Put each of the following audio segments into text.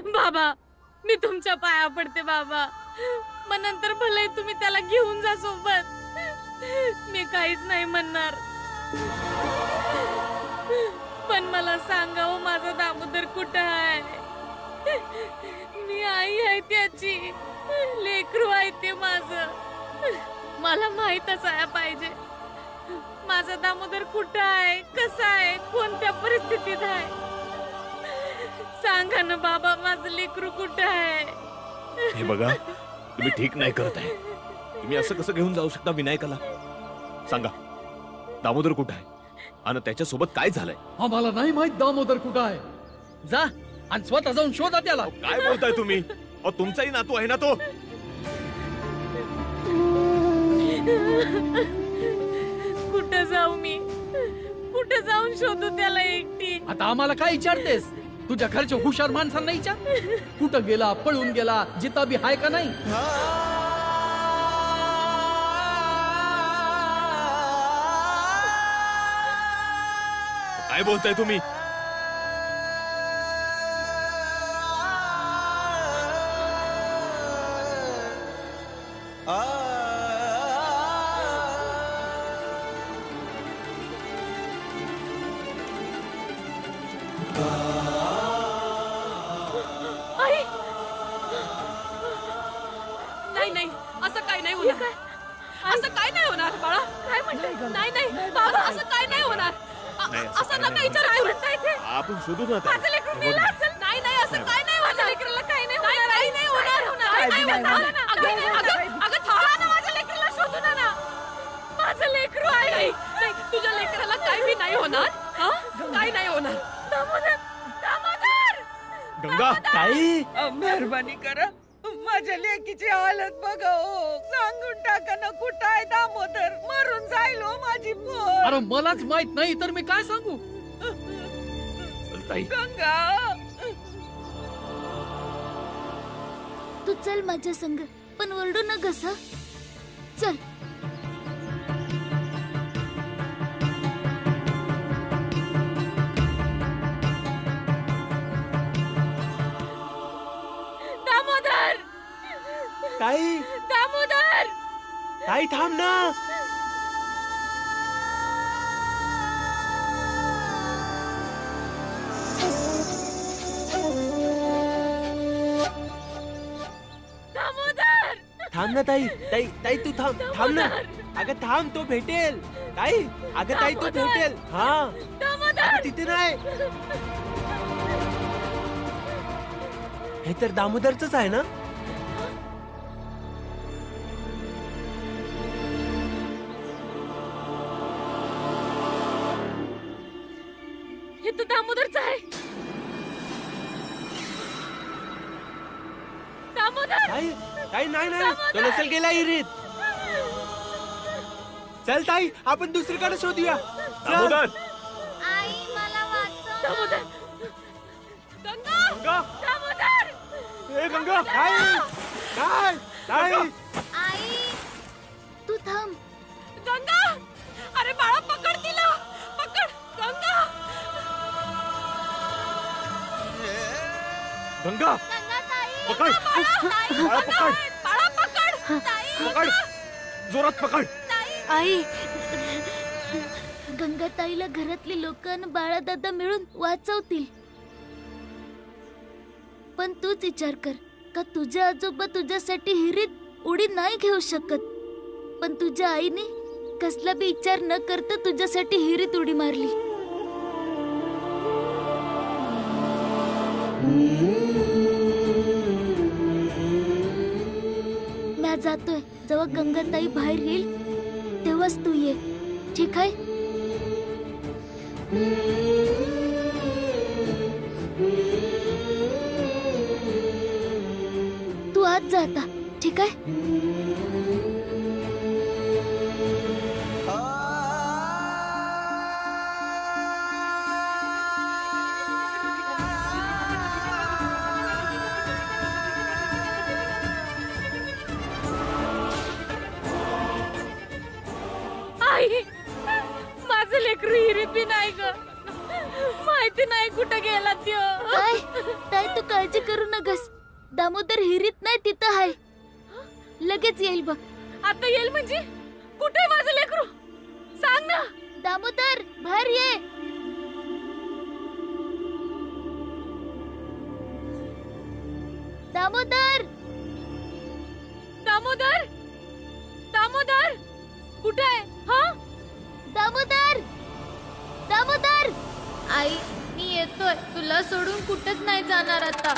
बाबा मी तुमच्या पाया पडते बाबा, मग नंतर भले तुम्ही त्याला घेऊन जा सोबत, मी काहीच नाही म्हणणार. पण मला सांगा हो, माझा दामोदर कुठं आहे? मी आई आहे त्याची, लेकरू आहे ते माझं. मला माहीतच आहे पाहिजे माझा दामोदर कुठं आहे, कसा आहे, कोणत्या परिस्थितीत आहे. सांगा ना बाबा, माझं लेकरू कुठं आहे? हे बघा, तुम्ही ठीक नाही करत आहे. तुम्ही असं कसं घेऊन जाऊ शकता विनायकाला? सांगा, दामोदर कुठं आहे आणि त्याच्यासोबत काय झालंय? आम्हाला नाही माहित दामोदर कुठं आहे. जा आणि स्वतः जाऊन शोधा त्याला. काय बोलताय तुम्ही? तुमचाही नातू आहे ना तो. कुठं जाऊ मी? कुठं जाऊन शोधू त्याला एकटी? आता आम्हाला काय विचारतेस? तुझ्या घरच्या हुशार माणसांना विचार. कुठं गेला, पळून गेला, जिता बी हाय का नाही? काय बोलताय तुम्ही? नाही नाही, असं काय नाही होणार. असं काय नाही होणार बाळा. काय म्हणताय? नाही नाही बाबा, असं काय नाही होणार. असं नका विचार. काय म्हणताय ते? आपण शोधू ना. माझं लेकरू मेलं असेल. नाही नाही, असं काय नाही होणार. लेकराला काय नाही होणार. काही नाही होणार. काय नाही होणार. अगं थांबा ना, माझ्या लेकराला शोधू ना. माझं लेकरू आहे. नाही, तुझ्या लेकराला काय बी नाही होणार. काय नाही होणार. दामोदर, दामोदर. गंगा, ताई मेहरबानी करा, माझ्या लेकीची हालत बघा हो. सांगून टाका ना, कुठं आहे दामोदर? मरून जाईल हो माझी पोर. अरे मलाच माहित नाही तर मी काय सांगू? ताई, गंगा, तू चल माझ्या संग, पण ओरडू न घसा. चल. दामोदर, ताई, दामोदर. ताई थांब ना. दामोदर, थांब ना ताई. ताई ताई तू थांब. थांब ना. अगं थांब, तो भेटेल. ताई, अगं ताई तो भेटेल. हा, अगं तिथे नाही. हे तर दामोदरच आहे ना? हे तर दामोदरच आहे. दामोदर. ताई, ताई नाही नाही, तो नसेल गेला इरीत. चल ताई, आपण दुसरीकडे शोधूया. दामोदर. आई मला वाचव. दामोदर. गंगा. गंगा. दामोदर. ए गंगा. ताई, ताई, ताई. आई तू थांब. गंगा, अरे बाळा पकड तिला. पकड गंगा. गंगा, गंगा ताई. पकड. बाळा पकड. बाळा पकड. पकड, जोरात पकड. आई, गंगा ताईला घरातली लोक आणि बाळा दादा मिळून वाचवतील. पण तूच विचार कर, का तुझे आजोबा तुझ्यासाठी हिरीत उडी नाही घेऊ शकत, पण तुझ्या आईने कसला बी विचार न करता तुझ्यासाठी हिरीत उडी मारली. मी जातोय. जेव्हा गंगाताई बाहेर येईल तेव्हाच तू ये, ठीक आहे? तू आज जा आता, ठीक आहे? आई, माझं लेकरू हिरीत बी नाही ग. माहिती नाही कुठं गेला त्यो. ताई ताई तू काळजी करू नकस. दामोदर हिरीत नाही तिथं आहे. लगेच येईल बघ. आता येईल म्हणजे कुठे आहे माझं लेकरू? सांग ना. दामोदर बाहेर ये. दामोदर दामोदर दामोदर कुठे आहे? हा दामोदर दामोदर. आई मी येतोय. तुला सोडून कुठेच नाही जाणार आता.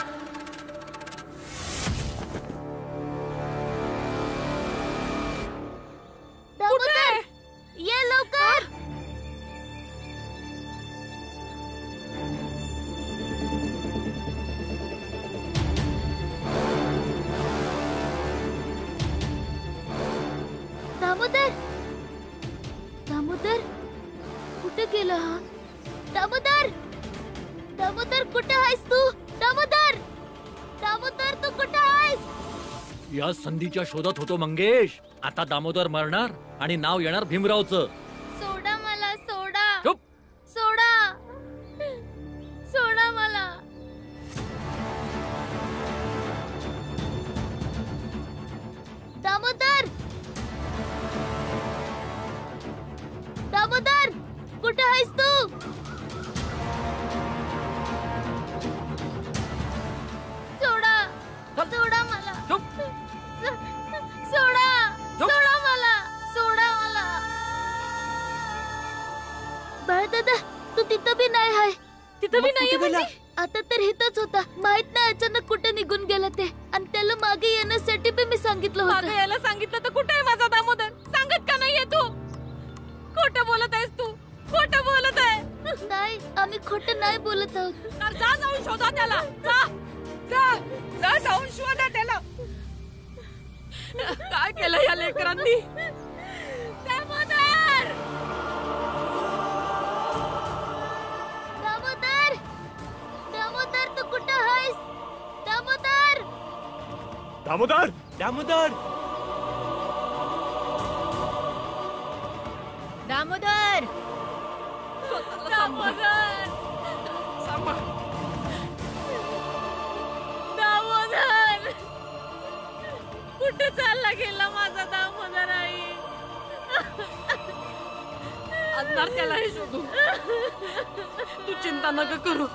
दामोदर ये लवकर. दामोदर दामोदर कुठे गेला हा? दामोदर दामोदर कुठे आहेस तू? दामोदर दामोदर तू कुठे आहेस? या संधीच्या शोधात होतो मंगेश. आता दामोदर मरणार आणि नाव येणार भीमरावचं. सोडा मला. सोडा. चुप. सोडा. सोडा मला. दामोदर दामोदर कुठे आहेस तू? सोडा. चल. सोडा मला. चुप. सोडा. चुप. सोडा मला. सोडा मला. बाळदादा तू तिथं बी नाही आहे. तिथं मी मग नाहीये कुठे गेला? म्हणजे? आता तर इथंच होता. माहित नाही अचानक कुठे निघून गेला ते. आणि त्याला मागे येण्यासाठी बी मी सांगितलं मागं होतं. यायला सांगितलं तर कुठे आहे माझा दामोदर? सांगत का नाहीये तू? खोटं बोलत आहेस तू. खोटं बोलत आहे. नाही आम्ही खोटं नाही बोलत आहोत. तर जा जाऊन शोधा त्याला. जा. जा जा जाऊन शोधा त्याला. काय केलं या लेकरांनी? दामोदर. दामोदर दामोदर तू कुठे आहेस? दामोदर दामोदर दामोदर दामोदर. दामोदर. दामोदर. कुठे चालला गेला माझा दामोदर? आई आणणार त्याला हे शोधून. तू चिंता नका करू.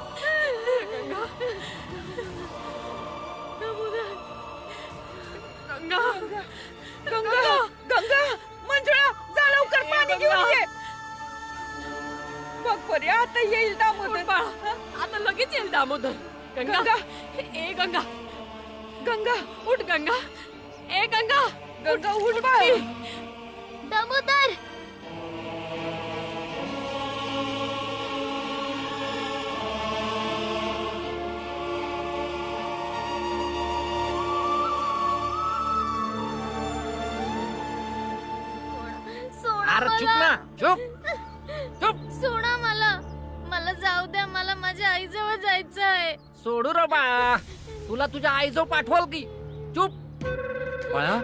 गंगा. गंगा गंगा मंजुळा जा लवकर पाणी घेऊन ये. बघ परी आता येईल दामोदर. बाळा, आता लगेच येईल दामोदर. गंगा. गंगा. ए गंगा. गंगा उठ गंगा. ए गंगा. गंगा उठ बाळ. दामोदर सोडा अरे चुप मला. ना. चुप. चुप. सोडा मला. मला जाऊ द्या. मला माझ्या आईजवळ जायचं आहे. सोडू रे बाळा. तुला तुझ्या आईजवळ पाठवाल की. चुप. बाळा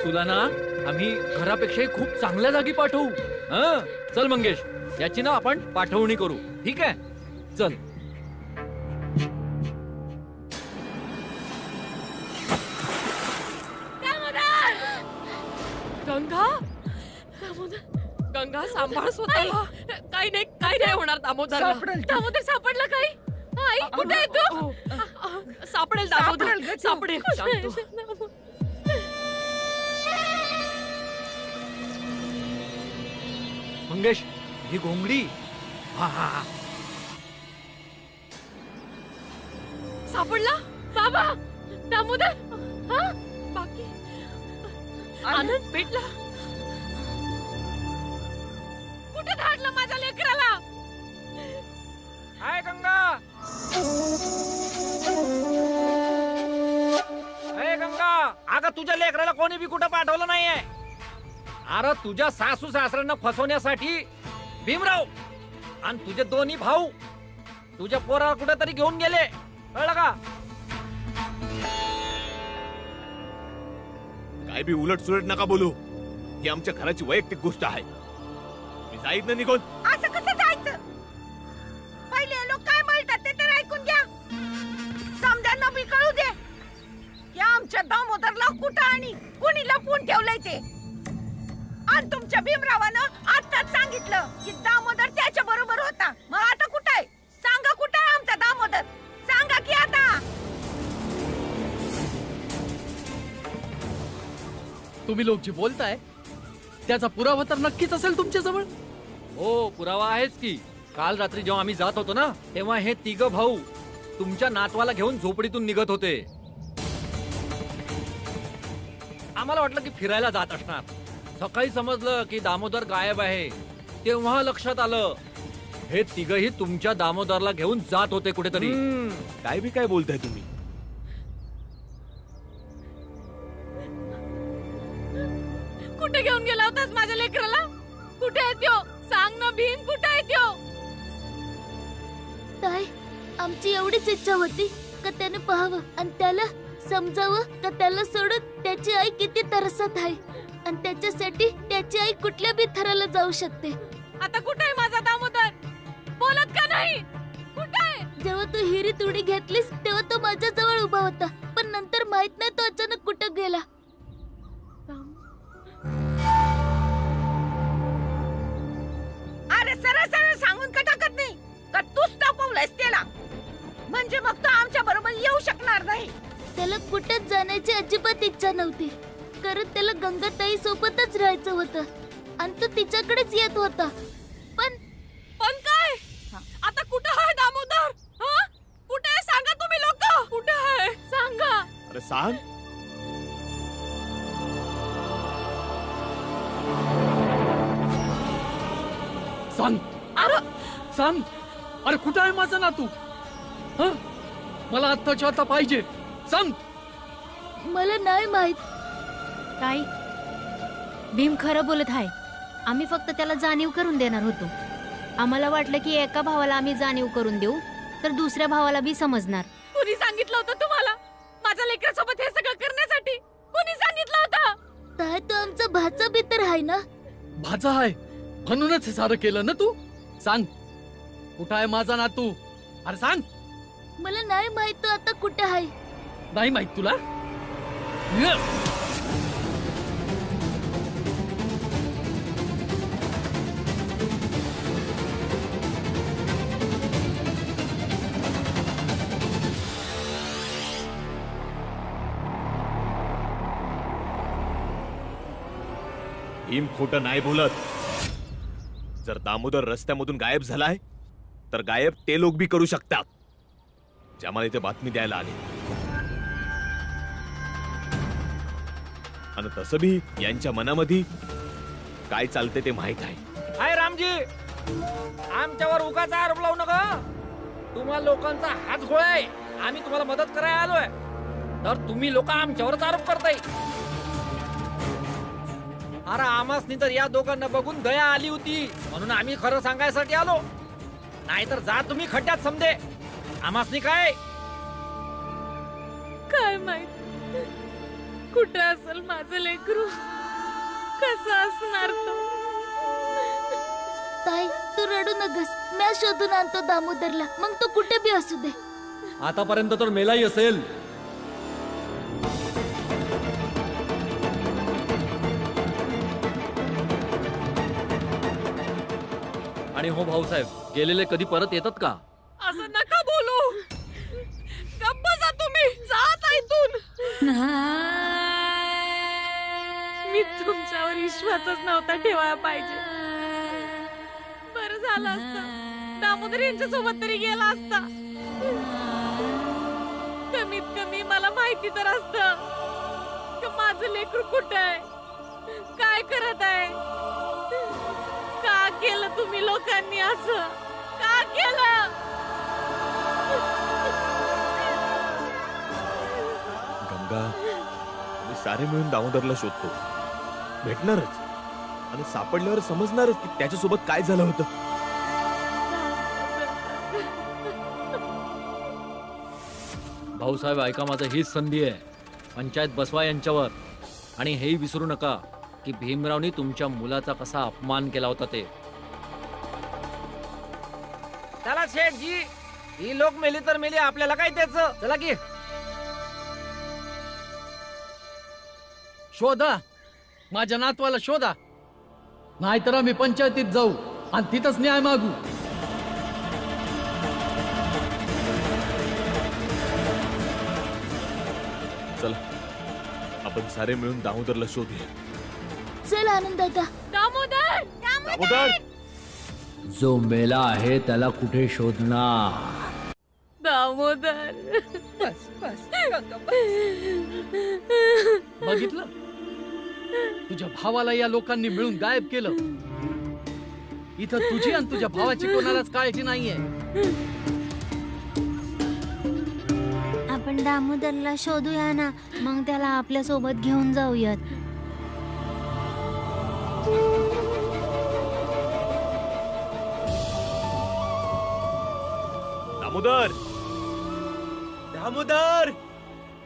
तुला ना आम्ही घरापेक्षाही खूप चांगल्या जागी पाठवू. हं चल मंगेश याची ना आपण पाठवणी करू. ठीक आहे चल. गंगा. दामोदर. गंगा सांभाळ स्वतःला. काही नाही होणार दामोदरला. सापडेल. दामोदर सापडला काही? आई कुठे आहे तू? सापडेल दामोदर. सापडेल ग तू. सापडेल. शांत हो. मंगेश ही घोंगडी. हा हा हा. सापडला बाबा. दामोदर. हा बाकी आनंद भेटला. कुठे धाडलं माझ्या लेकराला? हाय गंगा. हे गंगा अगं तुझ्या लेकराला कोणी बी कुठं पाठवलं नाहीये. अरे तुझ्या सासू सासऱ्यांना फसवण्यासाठी भीमराव आणि तुझे दोन्ही भाऊ तुझ्या पोराला कुठेतरी घेऊन गेले. कळलं का? काय बी उलट सुलट नका बोलू. ही आमच्या घराची वैयक्तिक गोष्ट आहे. मी जाईत ना निघून. असं कसं जायचं? आणि लपवून ठेवलंय ते. आणि तुमच्या भीमरावानं आत्ताच सांगितलं की दामोदर त्याच्या बरोबर होता. मग आता कुठे आहे? सांगा कुठे आहे आमचा दामोदर? सांगा की आता. तुम्ही लोक जे बोलताय त्याचा पुरावा तर नक्कीच असेल तुमच्या जवळ. हो, पुरावा आहेच की. काल रात्री जेव्हा आम्ही जात होतो ना, तेव्हा हे तिघ भाऊ तुमच्या नातवाला घेऊन झोपडीतून निघत होते. आम्हाला वाटलं की फिरायला जात असणार. सकाळी समजलं की दामोदर गायब आहे. तेव्हा लक्षात आलं हे तिघही तुमच्या दामोदरला घेऊन जात होते कुठेतरी. काय बी काय बोलताय तुम्ही? कुठे घेऊन गेला होतास माझ्या लेकराला? कुठे आहे त्यो? सांग ना भीम, कुठे आहे त्यो? ताई, आमची एवढीच इच्छा होती का त्याने पाहावं आणि त्याला समजावं का त्याला सोडून त्याची आई किती तरसत आहे आणि त्याच्यासाठी त्याची आई कुठल्या बी थराला जाऊ शकते. आता कुठे आहे माझा दामोदर? बोलत का नाही? कुठे आहे? जेव्हा तू हिरीत उडी घेतलीस तेव्हा तो माझ्या जवळ उभा होता, पण नंतर माहित नाही तो अचानक कुठं गेला. अरे सरळ सरळ सांगून का टाकत नाही का तूच तापवलंयस त्याला? म्हणजे मग तो आमच्या बरोबर येऊ शकणार नाही. त्याला कुठेच जाण्याची अजिबात इच्छा नव्हती, कारण त्याला गंगाताई सोबतच राहायचं होतं आणि तो तिच्याकडेच येत होता. पण काय? आता कुठे आहे दामोदर? हा? कुठे आहे सांगा तुम्ही लोक? कुठे आहे सांगा. अरे सांग. सांग, सांग. अरे कुठं आहे माझा नातू? हं? मला आत्ताच्या आता पाहिजे. सांग. मला नाही माहित. ताई, भीम खरं बोलत आहे. आम्ही फक्त त्याला जाणीव करून देणार होतो. आम्हाला वाटलं की एका भावाला आम्ही जाणीव करून देऊ तर दुसऱ्या भावाला बी समजणार. कुणी सांगितलं होतं तुम्हाला माझ्या लेकरासोबत हे सगळं करण्यासाठी? कुणी सांगितलं होतं? ताई, तो आमचा भाचा बी तर आहे ना. भाचा आहे म्हणूनच हे सारं केलं ना तू. सांग, कुठं आहे माझा नातू? अरे सांग. मला नाही माहित तो आता कुठे आहे. नाही माहित तुला? भीम खोटं नाही बोलत. जर दामोदर रस्त्यामधून गायब झालाय तर गायब ते लोक बी करू शकतात जे आम्हाला इथे बातमी द्यायला आले. आणि तसं बी यांच्या मनामध्ये काय चालते ते माहित आहे. हाय रामजी, आमच्यावर उगाच आरोप लावू नका. तुम्हाला लोकांचा हात गोळा आहे. आम्ही तुम्हाला मदत करायला आलोय तर तुम्ही लोक आमच्यावरच आरोप करताय. अरे आमासनी तर या दोघांना बघून दया आली होती म्हणून आम्ही खरं सांगायसाठी आलो. नाहीतर जा तुम्ही खड्ड्यात समजे. आमासनी काय माहित कुठं असेल माझं लेकरू? कसं असणार तो? ताई, तू रडू नकस. मी शोधून आणतो दामोदरला, मग तो कुठे बी असू दे. आतापर्यंत तर मेलाही असेल. आणि हो भाऊसाहेब, गेलेले कधी परत येतात का? असं नका बोलू. गप्प जा तुम्ही. जात इथून. मी तुमच्यावर विश्वासच नव्हता ठेवायला पाहिजे. बरं झालं असतं दामोदर यांच्या सोबत तरी गेला असता. कमीत कमी मला माहिती तर असतं की माझं लेकरू कुठं आहे, काय करत आहे. का केलं तुम्ही लोकांनी असं? का केलं? गंगा, आम्ही सारे मिळून दामोदरला शोधतो. भेटणारच आणि सापडल्यावर समजणारच की त्याच्यासोबत काय झालं होतं. भाऊसाहेब ऐका, माझं हीच संधी आहे. पंचायत बसवा यांच्यावर. आणि हेही विसरू नका की भीमरावनी तुमच्या मुलाचा कसा अपमान केला होता ते. चला शेठजी, ही लोक मेली तर मेली, आपल्याला काय त्याचं. चला की. शोधा, माझ्या नातवाला शोधा, नाहीतर आम्ही पंचायतीत जाऊ आणि तिथंच न्याय मागू. चला आपण सारे मिळून दामोदरला शोधूया. चल आनंद दादा. दामोदर दामोदर जो मेला आहे त्याला कुठे शोधणार? दामोदर बस बस बघितलं, तुझ्या भावाला या लोकांनी मिळून गायब केलं. इथं तुझी आणि तुझ्या भावाची कोणालाच काळजी नाहीये. आपण दामोदरला शोधूया ना, मग त्याला आपल्या सोबत घेऊन जाऊयात. दामोदर दामोदर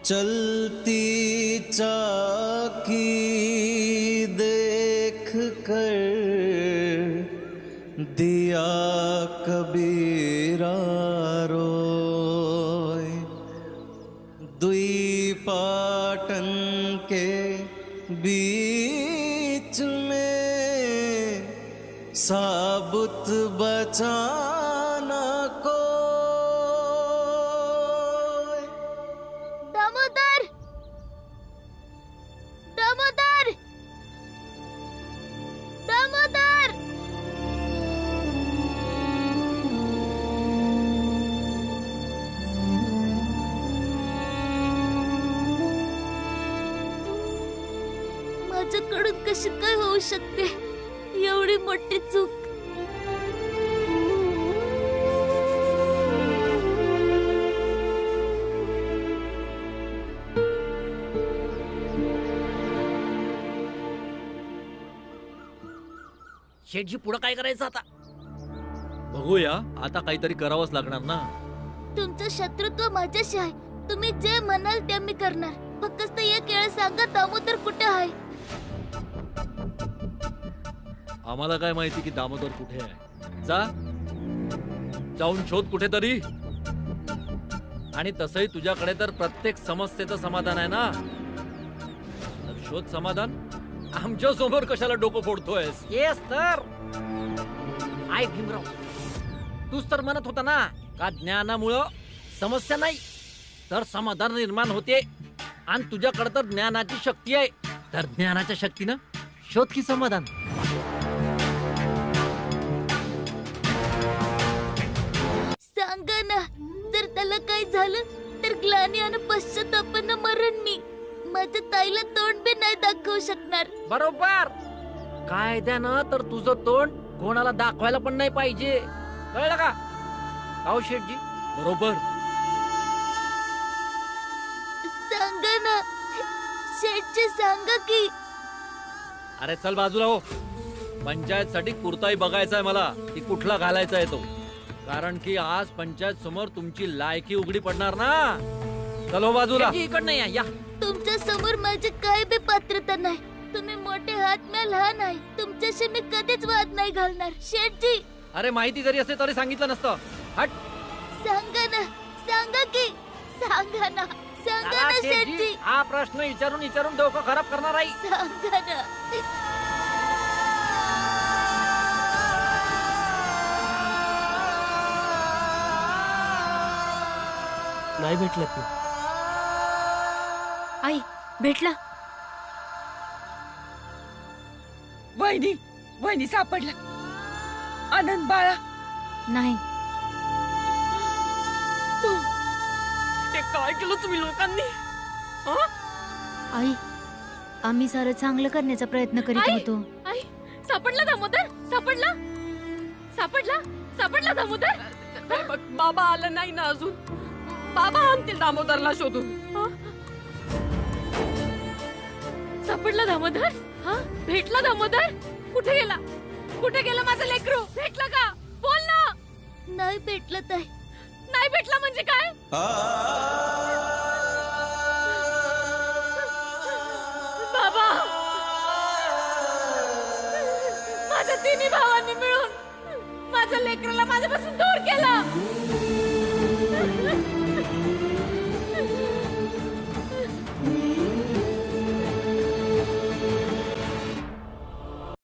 चलती चाकी देख कर दिया कबीरा रोय, दुई पाटन के बीच में साबुत बचाना को. दामोदर, दामोदर, दामोदर. माझ्याकडून कशी काय होऊ शकते एवढी मोठी चूक? शेठजी पुढे काय करायचं आता? बघूया, आता काहीतरी करावंच लागणार ना. तुमचं शत्रुत्व माझ्याशी आहे. तुम्ही जे म्हणाल ते मी करणार. फक्त एक वेळ सांगा दामोदर कुठे आहे? आम्हाला काय माहिती की दामोदर कुठे आहे? जाऊन शोध कुठेतरी. आणि तसंही तुझ्याकडे तर प्रत्येक समस्येचं समाधान आहे ना, तर शोध समाधान. आमच्या समोर कशाला डोकं फोडतोयस? येस तर आय भीमराव, तूच तर म्हणत होता ना का ज्ञानामुळं समस्या नाही तर समाधान निर्माण होते. आणि तुझ्याकडे तर ज्ञानाची शक्ती आहे, तर ज्ञानाच्या शक्तीनं शोध की समाधान. सांगा ना, जर त्याला काय झालं तर ग्लानी आणि पश्चातापानं मरण मी. माझ्या ताईला तोंड बी नाही दाखवू शकणार. बरोबर, कायद्यानं तर तुझं तोंड कोणाला दाखवायला पण नाही पाहिजे, कळलं का? काहो शेठजी, बरोबर. सांगा ना शेठजी, सांगा की. अरे चल बाजूला हो. पंचायत साठी कुर्ताही बघायचा आहे मला की कुठला घालायचा आहे तो, कारण की आज पंचायत समोर तुमची लायकी उघडी पडणार ना. चलो बाजूला. इकडनं या. तुमच्या समोर माझी काय बी पात्रता नाही. तुम्ही मोठे आहात, मी लहान आहे. तुमच्याशी मी कधीच वाद नाही घालणार शेठजी. अरे माहिती जरी असते तरी सांगितलं नसतं. हट. सांगा ना, सांगा की. सांगा ना, सांगा ना शेठजी. हा प्रश्न विचारून डोकं खराब करणार आहे. सांगा ना. नाही भेटलं तू. आई भेटला. वहिनी, वहिनी सापडला. आनंद बाळा. नाही, ते काय केलं तुम्ही लोकांनी? आई आम्ही सारं चांगलं करण्याचा प्रयत्न करीत आई! होतो. आई सापडला दामोदर, सापडला सापडला सापडला दामोदर. बाबा आला नाही ना अजून. बाबा आणतील दामोदरला शोधून. सापडला दामोदर. हा भेटला दामोदर. कुठे गेला? कुठे गेला माझा लेकरू? भेटला का? बोल ना. नाही भेटलं ताई. नाही भेटला म्हणजे काय? बाबा, माझ्या तिन्ही भावांनी मिळून माझ्या लेकराला माझ्यापासून दूर केलं.